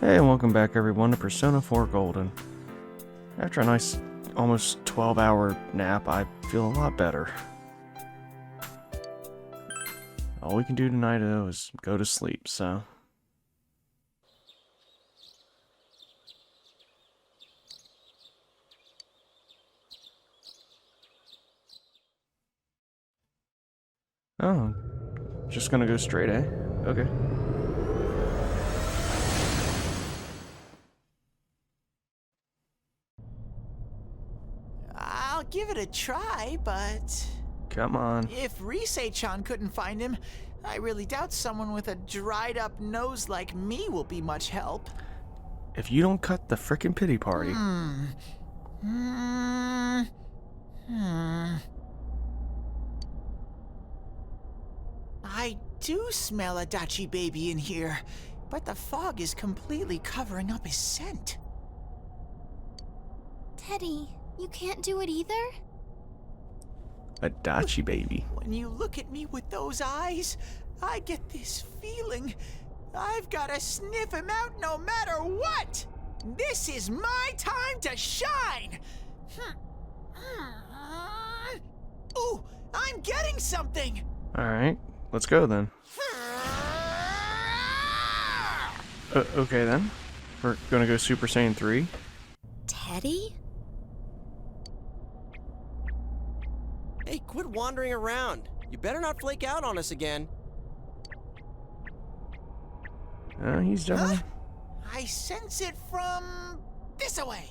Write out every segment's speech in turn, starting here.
Hey, and welcome back everyone to Persona 4 Golden. After a nice, almost 12-hour nap, I feel a lot better. All we can do tonight, though, is go to sleep, so... Oh, just gonna go straight, eh? Okay. I'll give it a try, but... Come on. if Risei-chan couldn't find him, I really doubt someone with a dried-up nose like me will be much help. If you don't cut the frickin' pity party... I do smell a Dachi baby in here, but the fog is completely covering up his scent. Teddy, you can't do it either? A Dachi baby. When you look at me with those eyes, I get this feeling. I've gotta sniff him out no matter what! This is my time to shine! Ooh, I'm getting something! Alright, let's go then. Okay then. We're gonna go Super Saiyan 3. Teddy? Hey, quit wandering around. You better not flake out on us again. He's definitely... I sense it from this away.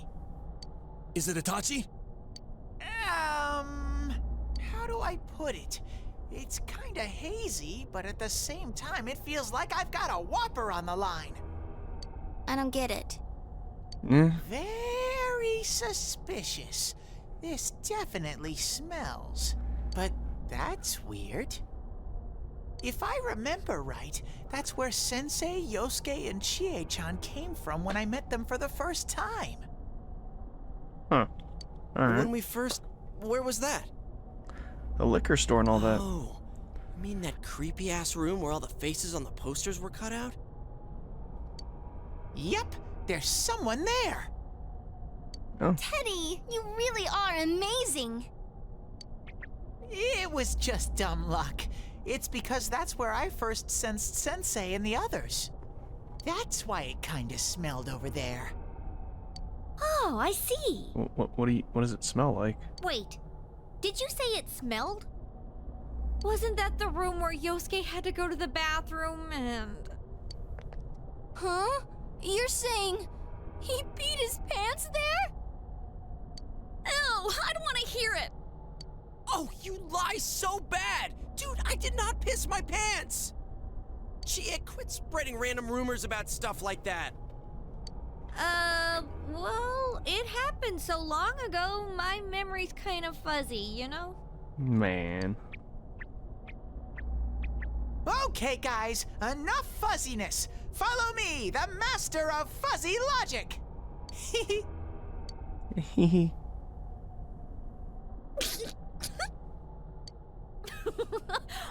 Is it Itachi? How do I put it? It's kinda hazy, but at the same time, it feels like I've got a whopper on the line. I don't get it. Very suspicious. This definitely smells. But that's weird. If I remember right, that's where Sensei, Yosuke, and Chie-chan came from when I met them for the first time. Huh. Alright. When we first... Where was that? The liquor store and all that. Oh, you mean that creepy-ass room where all the faces on the posters were cut out? Yep, there's someone there. Oh. Teddy, you really are amazing. It was just dumb luck. It's because that's where I first sensed Sensei and the others. That's why it kinda smelled over there. Oh, I see. What does it smell like? Wait, did you say it smelled? Wasn't that the room where Yosuke had to go to the bathroom and... Huh? You're saying he peed his pants there? Ew, I don't want to hear it. Oh, you lie so bad! Dude, I did not piss my pants! Chie, quit spreading random rumors about stuff like that. Well, it happened so long ago, my memory's kind of fuzzy, you know? Man. Okay, guys, enough fuzziness. Follow me, the master of fuzzy logic. Hehe.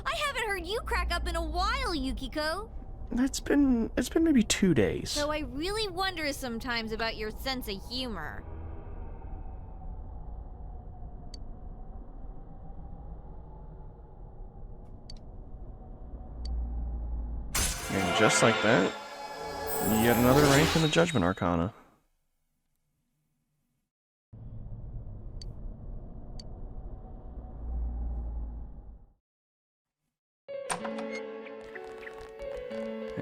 I haven't heard you crack up in a while, Yukiko. It's been maybe 2 days. So I really wonder sometimes about your sense of humor. And just like that, yet another rank in the Judgment Arcana.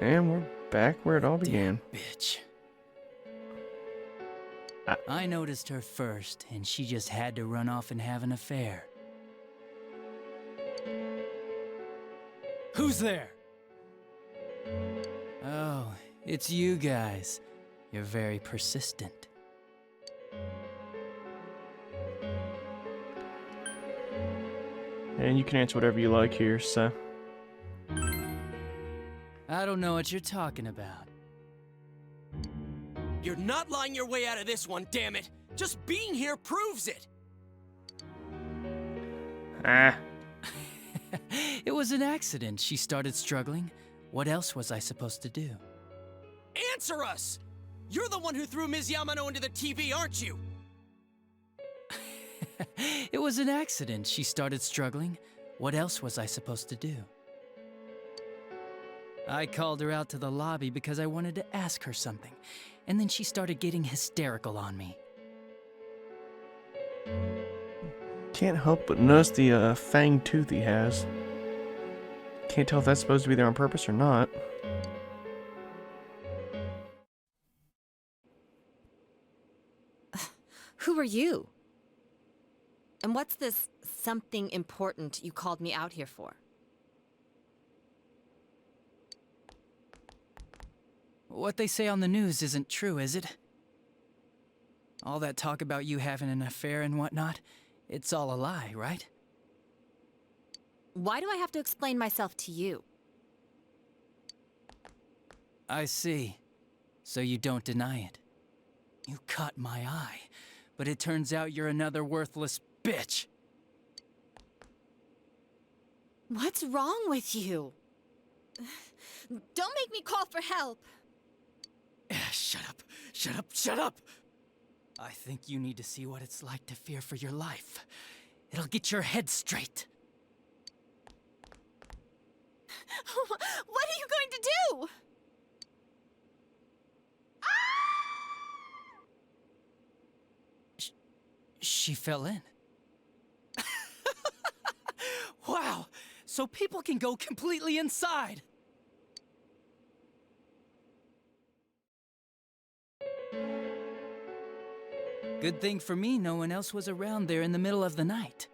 And we're back where it all began. Bitch. I noticed her first, and she just had to run off and have an affair. Who's there? Oh, it's you guys. You're very persistent. And you can answer whatever you like here, so... I don't know what you're talking about. You're not lying your way out of this one, damn it! Just being here proves it! Ah. It was an accident. She started struggling. What else was I supposed to do? Answer us! You're the one who threw Ms. Yamano into the TV, aren't you? It was an accident. She started struggling. What else was I supposed to do? I called her out to the lobby because I wanted to ask her something, and then she started getting hysterical on me. Can't help but notice the fang tooth he has. Can't tell if that's supposed to be there on purpose or not. Who are you? And what's this something important you called me out here for? What they say on the news isn't true, is it? All that talk about you having an affair and whatnot, it's all a lie, right? Why do I have to explain myself to you? I see. So you don't deny it. You caught my eye, but it turns out you're another worthless bitch. What's wrong with you? Don't make me call for help. Shut up, shut up, shut up! I think you need to see what it's like to fear for your life. It'll get your head straight. What are you going to do? She fell in. Wow, so people can go completely inside. Good thing for me, no one else was around there in the middle of the night.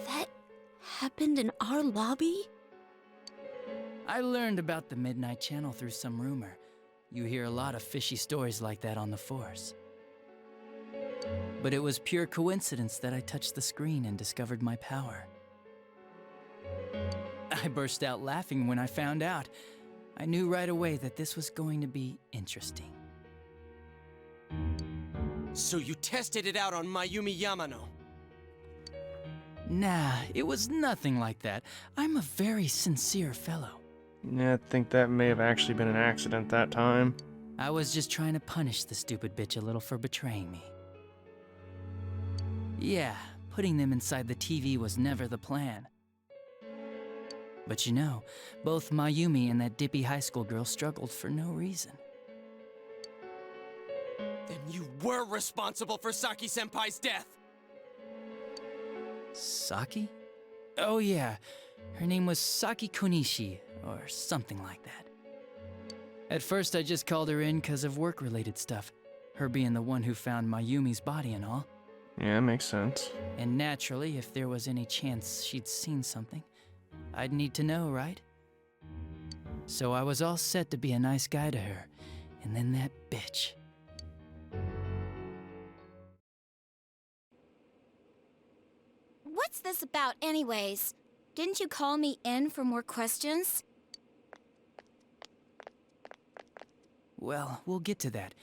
That happened in our lobby? I learned about the Midnight Channel through some rumor. You hear a lot of fishy stories like that on the Force. But it was pure coincidence that I touched the screen and discovered my power. I burst out laughing when I found out. I knew right away that this was going to be interesting. So you tested it out on Mayumi Yamano. Nah, it was nothing like that. I'm a very sincere fellow. Yeah, I think that may have actually been an accident that time. I was just trying to punish the stupid bitch a little for betraying me. Yeah, putting them inside the TV was never the plan. But you know, both Mayumi and that dippy high school girl struggled for no reason. Then you were responsible for Saki-senpai's death! Saki? Oh yeah, her name was Saki Konishi, or something like that. At first I just called her in because of work-related stuff, her being the one who found Mayumi's body and all. Yeah, makes sense. And naturally, if there was any chance she'd seen something, I'd need to know, right? So I was all set to be a nice guy to her, and then that bitch. What's this about anyways? Didn't you call me in for more questions? Well, we'll get to that.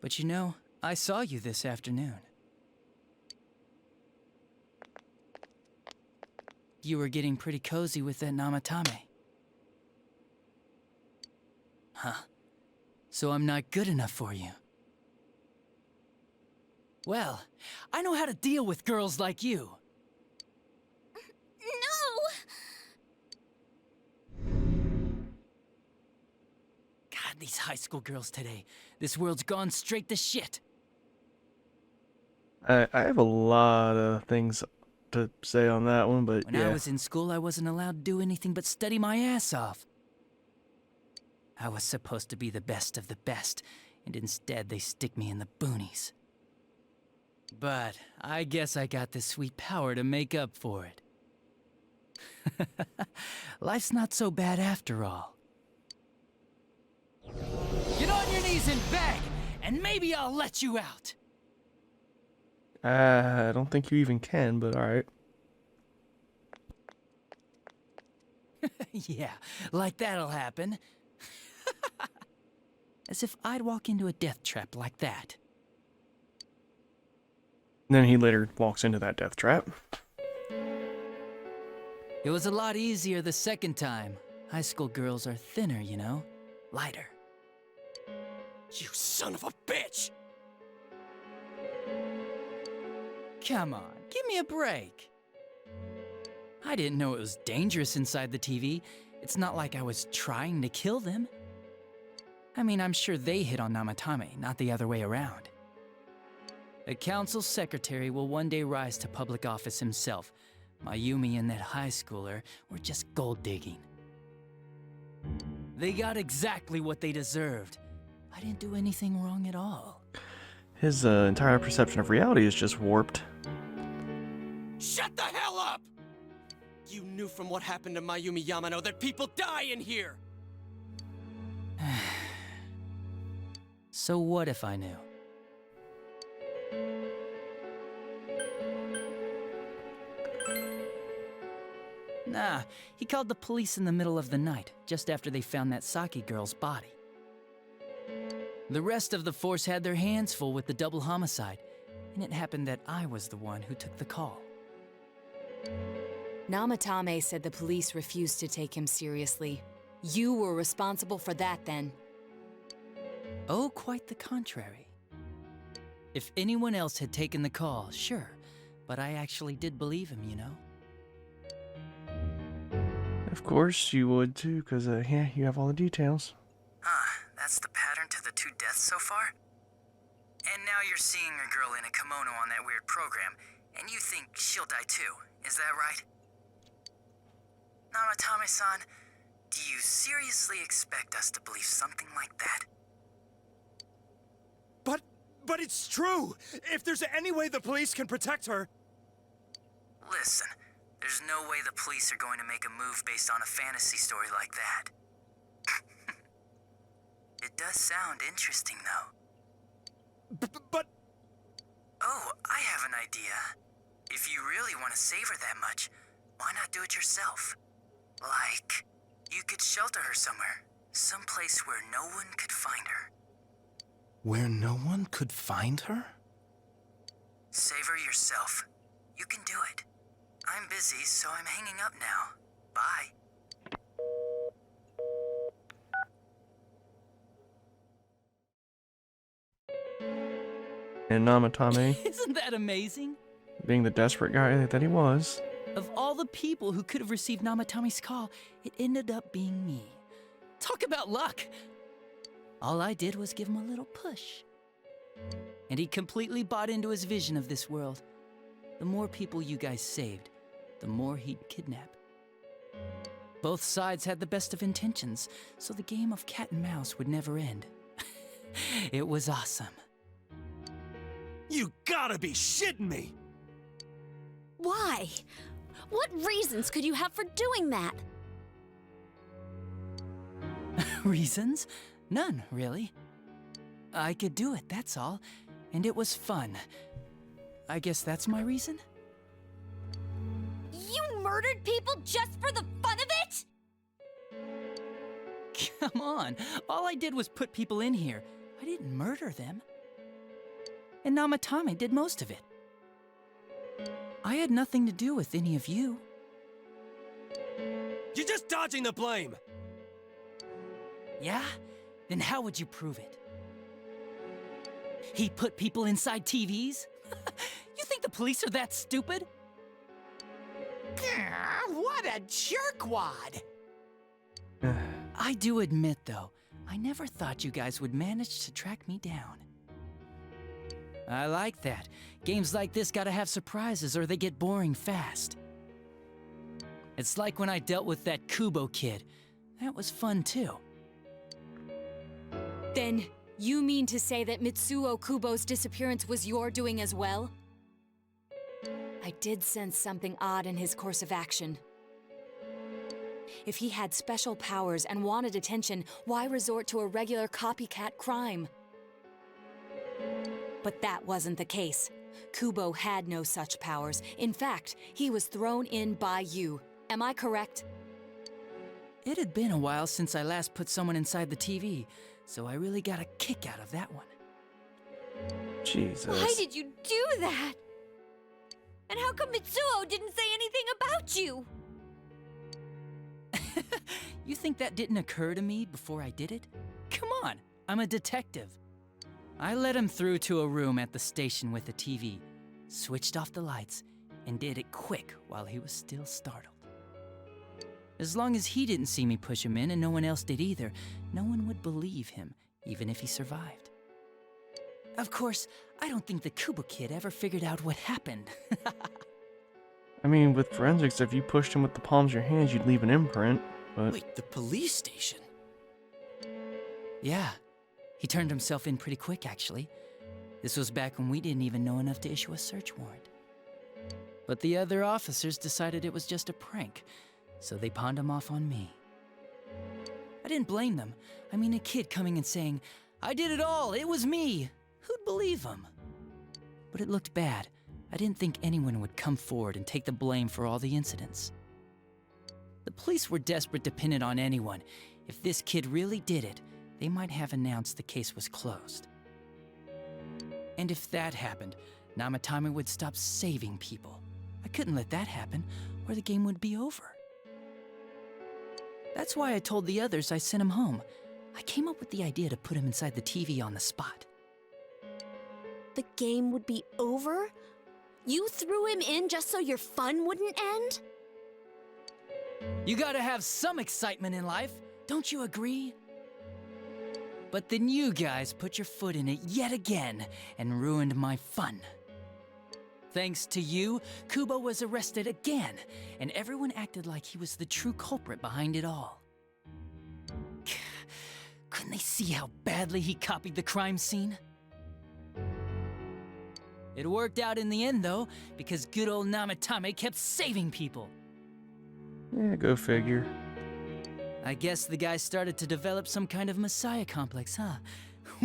But you know, I saw you this afternoon. You were getting pretty cozy with that Namatame. Huh. So I'm not good enough for you. Well, I know how to deal with girls like you. No! God, these high school girls today. This world's gone straight to shit. I have a lot of things to say on that one, but When yeah. I was in school, I wasn't allowed to do anything but study my ass off. I was supposed to be the best of the best, and instead they stick me in the boonies. But I guess I got the sweet power to make up for it. Life's not so bad after all. Get on your knees and beg, and maybe I'll let you out. I don't think you even can, but alright. Yeah, like that'll happen. As if I'd walk into a death trap like that. Then he later walks into that death trap. It was a lot easier the second time. High school girls are thinner, you know? Lighter. You son of a bitch! Come on, give me a break. I didn't know it was dangerous inside the TV. It's not like I was trying to kill them. I mean, I'm sure they hit on Namatame, not the other way around. A council secretary will one day rise to public office himself. Mayumi and that high schooler were just gold digging. They got exactly what they deserved. I didn't do anything wrong at all. His entire perception of reality is just warped. Shut the hell up! You knew from what happened to Mayumi Yamano that people die in here! So what if I knew? Nah, he called the police in the middle of the night, just after they found that Saki girl's body. The rest of the force had their hands full with the double homicide, and it happened that I was the one who took the call. Namatame said the police refused to take him seriously. You were responsible for that then. Oh, quite the contrary. If anyone else had taken the call, sure, but I actually did believe him, you know? Of course you would too, because, yeah, you have all the details. That's the pattern to the 2 deaths so far? And now you're seeing a girl in a kimono on that weird program, and you think she'll die too, is that right? Namatame-san, do you seriously expect us to believe something like that? But it's true! If there's any way the police can protect her... Listen, there's no way the police are going to make a move based on a fantasy story like that. It does sound interesting, though. But... Oh, I have an idea. If you really want to save her that much, why not do it yourself? Like, you could shelter her somewhere. Someplace where no one could find her. Where no one could find her? Save her yourself. You can do it. I'm busy, so I'm hanging up now. Bye. And Namatame, Isn't that amazing? being the desperate guy that he was. Of all the people who could have received Namatame's call, it ended up being me. Talk about luck! All I did was give him a little push. And he completely bought into his vision of this world. The more people you guys saved, the more he'd kidnap. Both sides had the best of intentions, so the game of cat and mouse would never end. It was awesome. You gotta be shitting me! Why? What reasons could you have for doing that? Reasons? None, really. I could do it, that's all. And it was fun. I guess that's my reason? You murdered people just for the fun of it? Come on, all I did was put people in here. I didn't murder them. And Namatame did most of it. I had nothing to do with any of you. You're just dodging the blame! Yeah? Then how would you prove it? He put people inside TVs? You think the police are that stupid? What a jerkwad! I do admit, though, I never thought you guys would manage to track me down. I like that. Games like this gotta have surprises or they get boring fast. It's like when I dealt with that Kubo kid. That was fun, too. Then, you mean to say that Mitsuo Kubo's disappearance was your doing as well? I did sense something odd in his course of action. If he had special powers and wanted attention, why resort to a regular copycat crime? But that wasn't the case. Kubo had no such powers. In fact, he was thrown in by you. Am I correct? It had been a while since I last put someone inside the TV, so I really got a kick out of that one. Jesus. Why did you do that? And how come Mitsuo didn't say anything about you? You think that didn't occur to me before I did it? Come on, I'm a detective. I let him through to a room at the station with a TV, switched off the lights, and did it quick while he was still startled. As long as he didn't see me push him in and no one else did either, no one would believe him, even if he survived. Of course, I don't think the Kubo kid ever figured out what happened. I mean, with forensics, if you pushed him with the palms of your hands, you'd leave an imprint, but... Wait, the police station? Yeah, he turned himself in pretty quick, actually. This was back when we didn't even know enough to issue a search warrant. But the other officers decided it was just a prank, so they pawned him off on me. I didn't blame them. I mean, a kid coming and saying, "I did it all, it was me." Who'd believe him? But it looked bad. I didn't think anyone would come forward and take the blame for all the incidents. The police were desperate to pin it on anyone. If this kid really did it, they might have announced the case was closed. And if that happened, Namatame would stop saving people. I couldn't let that happen, or the game would be over. That's why I told the others I sent him home. I came up with the idea to put him inside the TV on the spot. The game would be over? You threw him in just so your fun wouldn't end? You gotta have some excitement in life, don't you agree? But then you guys put your foot in it yet again and ruined my fun. Thanks to you, Kubo was arrested again, and everyone acted like he was the true culprit behind it all. Couldn't they see how badly he copied the crime scene? It worked out in the end, though, because good old Namatame kept saving people. Yeah, go figure. I guess the guy started to develop some kind of messiah complex, huh?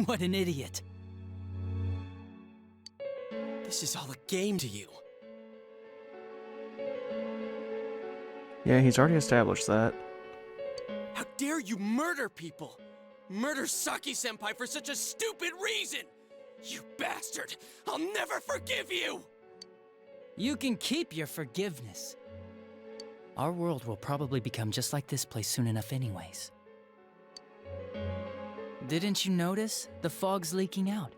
What an idiot. This is all a game to you. Yeah, he's already established that. How dare you murder people? Murder Saki-senpai for such a stupid reason! You bastard! I'll never forgive you! You can keep your forgiveness. Our world will probably become just like this place soon enough anyways. Didn't you notice? The fog's leaking out.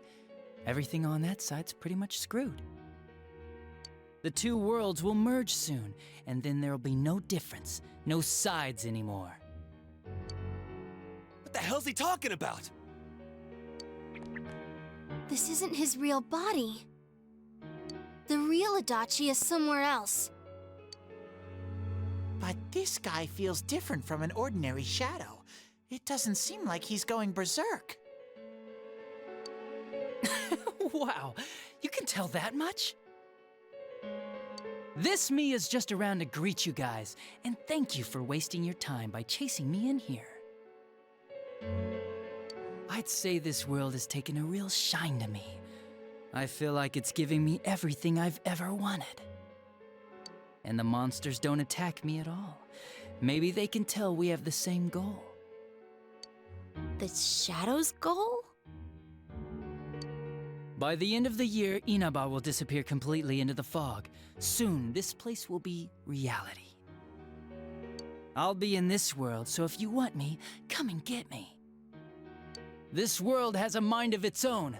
Everything on that side's pretty much screwed. The two worlds will merge soon, and then there'll be no difference, no sides anymore. What the hell's he talking about? This isn't his real body. The real Adachi is somewhere else. But this guy feels different from an ordinary shadow. It doesn't seem like he's going berserk. Wow, you can tell that much? This me is just around to greet you guys, and thank you for wasting your time by chasing me in here. I'd say this world has taken a real shine to me. I feel like it's giving me everything I've ever wanted. And the monsters don't attack me at all. Maybe they can tell we have the same goal. The Shadow's goal? By the end of the year, Inaba will disappear completely into the fog. Soon, this place will be reality. I'll be in this world, so if you want me, come and get me. This world has a mind of its own.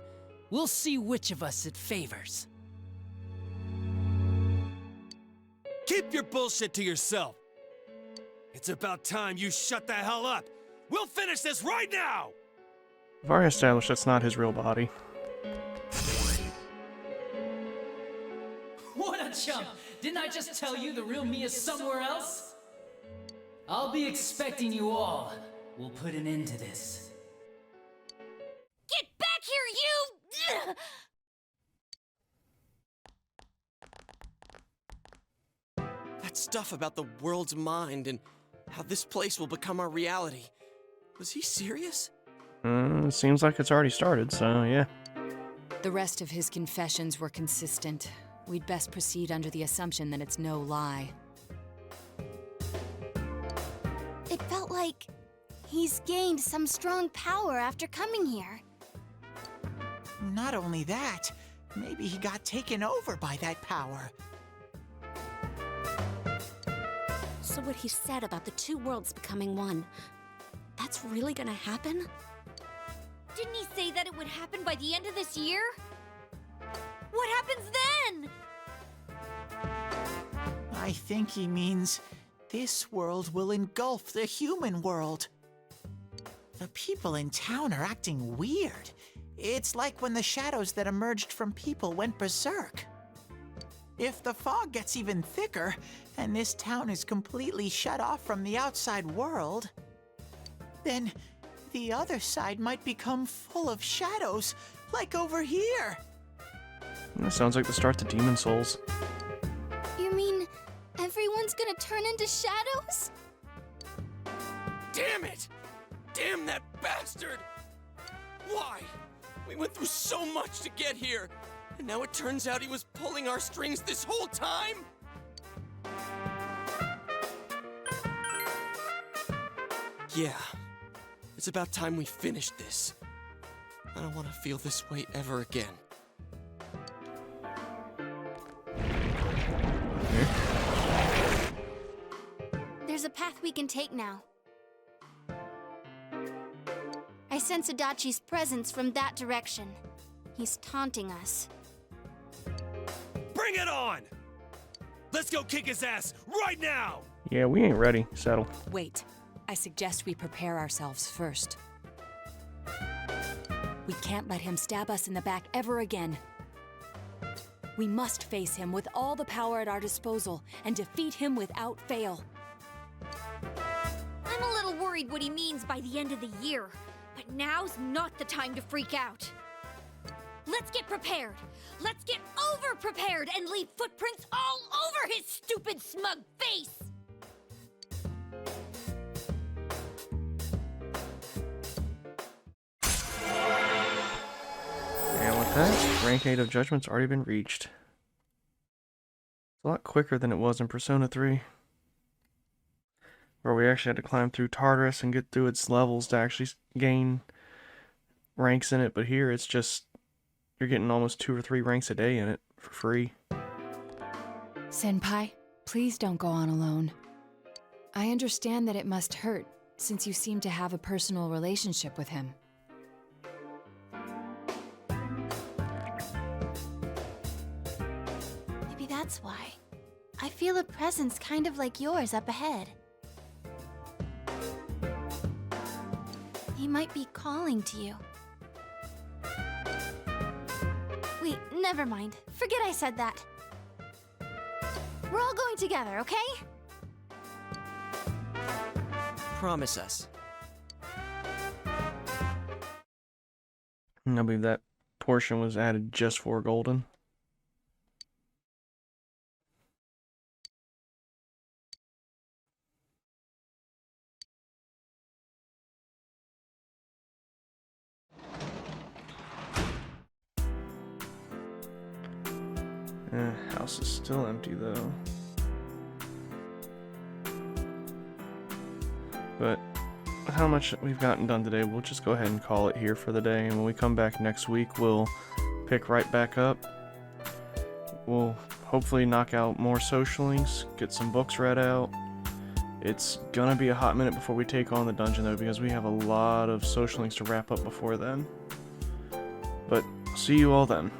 We'll see which of us it favors. Keep your bullshit to yourself. It's about time you shut the hell up. We'll finish this right now! I've already established that's not his real body. What a chump! Didn't I just tell you the real me is somewhere else? I'll be expecting you all. We'll put an end to this. Get back here, you! That stuff about the world's mind and how this place will become our reality. Was he serious? Seems like it's already started, so yeah. The rest of his confessions were consistent. We'd best proceed under the assumption that it's no lie. It felt like he's gained some strong power after coming here. Not only that, maybe he got taken over by that power. So what he said about the two worlds becoming one, that's really gonna happen? Didn't he say that it would happen by the end of this year? What happens then? I think he means this world will engulf the human world. The people in town are acting weird. It's like when the shadows that emerged from people went berserk. If the fog gets even thicker, and this town is completely shut off from the outside world, then the other side might become full of shadows, like over here. That sounds like the start to Demon Souls. You mean everyone's gonna turn into shadows? Damn it! Damn that bastard! Why? We went through so much to get here, and now it turns out he was pulling our strings this whole time? Yeah, it's about time we finished this. I don't want to feel this way ever again. There's a path we can take now. I sense Adachi's presence from that direction. He's taunting us. Bring it on! Let's go kick his ass right now! Yeah, we ain't ready. Settle. Wait. I suggest we prepare ourselves first. We can't let him stab us in the back ever again. We must face him with all the power at our disposal and defeat him without fail. I'm a little worried what he means by the end of the year, but now's not the time to freak out. Let's get prepared. Let's get over-prepared and leave footprints all over his stupid, smug face! And with that, rank 8 of Judgment's already been reached. It's a lot quicker than it was in Persona 3, where we actually had to climb through Tartarus and get through its levels to actually gain ranks in it, but here it's just, you're getting almost 2 or 3 ranks a day in it for free. Senpai, please don't go on alone. I understand that it must hurt, since you seem to have a personal relationship with him. Maybe that's why. I feel a presence kind of like yours up ahead. He might be calling to you. Wait, never mind. Forget I said that. We're all going together, okay? Promise us. And I believe that portion was added just for Golden. House is still empty though. But with how much we've gotten done today, we'll just go ahead and call it here for the day. And when we come back next week, we'll pick right back up. We'll hopefully knock out more social links, get some books read out. It's gonna be a hot minute before we take on the dungeon though, because we have a lot of social links to wrap up before then. But see you all then.